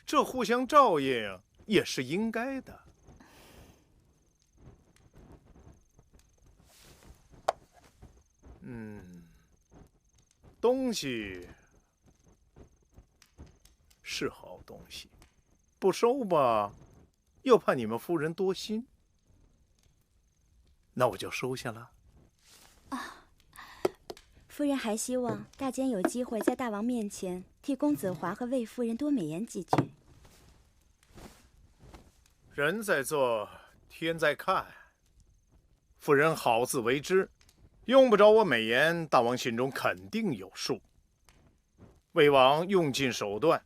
這互相照應也是應該的。东西是好东西，不收吧，又怕你们夫人多心，那我就收下了。夫人还希望大监有机会在大王面前替公子华和魏夫人多美言几句。人在做，天在看。夫人好自为之，用不着我美言，大王心中肯定有数。魏王用盡手段，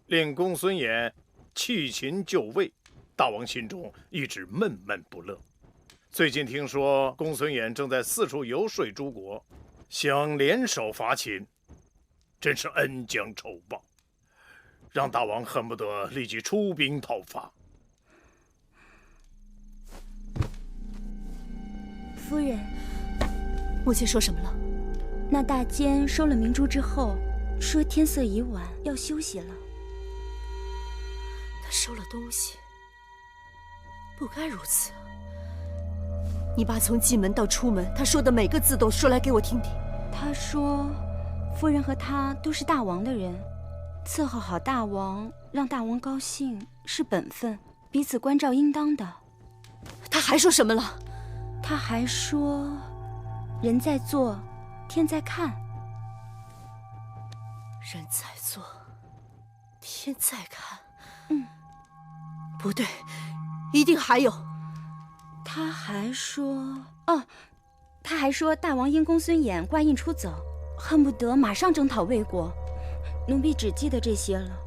令公孙衍弃秦就魏，大王心中一直悶悶不樂。最近聽說公孫衍正在四處遊說諸國，想聯手伐秦，真是恩將仇報，讓大王恨不得立即出兵討伐。夫人，母親說什麼了？那大监收了明珠之後，說天色已晚，要休息了。他收了東西，不該如此。你把从进門到出門，他說的每個字都說來給我聽聽。他說，夫人和他都是大王的人，伺候好大王，讓大王高興是本分，彼此關照應當的。他還說什麼了？他還說，人在做，天在看。人在做，天在看。不对，一定還有。他還說，他還說大王因公孫衍掛印出走，恨不得馬上征討魏國。奴婢只記得這些了。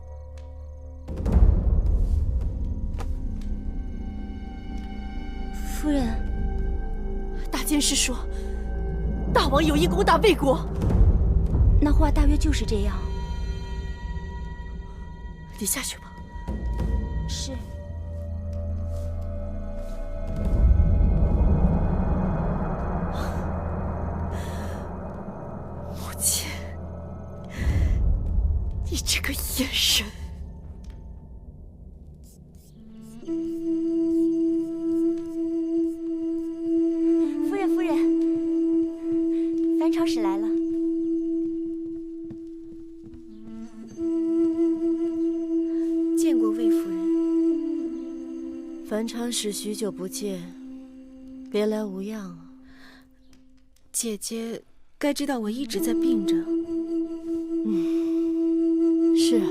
夫人，大監是說，大王有意攻打魏國。那話大約就是這樣。你下去吧。是。母親，你這個眼神。夫人，樊超使來了。見過魏夫人。樊超使許久不見，別來無恙啊。姐姐該知道我一直在病着。是啊，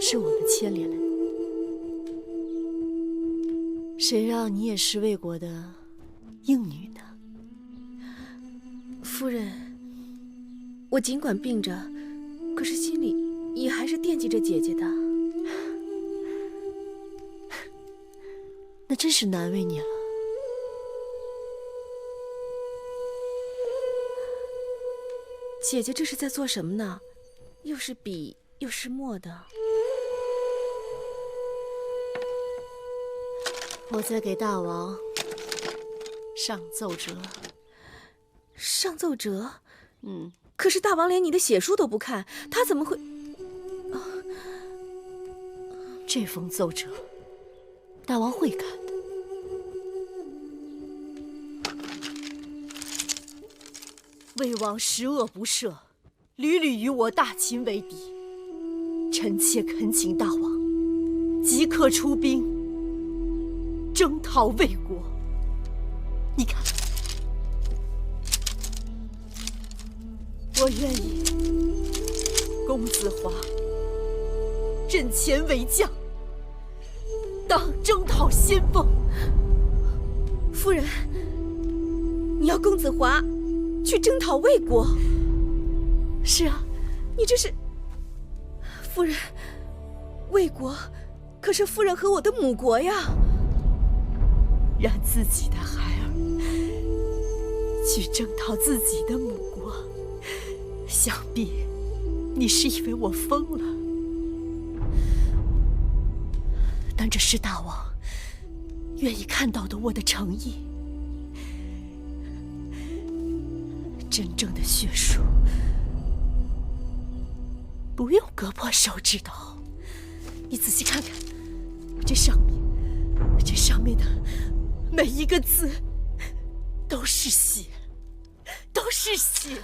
是我們牽連了你。誰讓你也是魏國的應女呢？夫人，我儘管病着，可是心裡也還是惦記着姐姐的。那真是难為你了。姐姐這是在做什麼呢？又是筆又是墨的。我在給大王上奏折。上奏折？可是大王連你的寫書都不看，他怎麼會？這封奏折，大王會看的。魏王十惡不赦，屢屢與我大秦為敵。臣妾懇請大王即刻出兵，征討魏國。你看，我願意公子華陣前為將，當征討先鋒。夫人，你要公子華去征討魏國？是啊，你這是……夫人，魏國可是夫人和我的母國呀。讓自己的孩兒去征討自己的母國，想必你是以為我瘋了。但這是大王願意看到的我的誠意。真正的血書不用割破手指头，你仔细看看，这上面的每一个字都是血，都是血。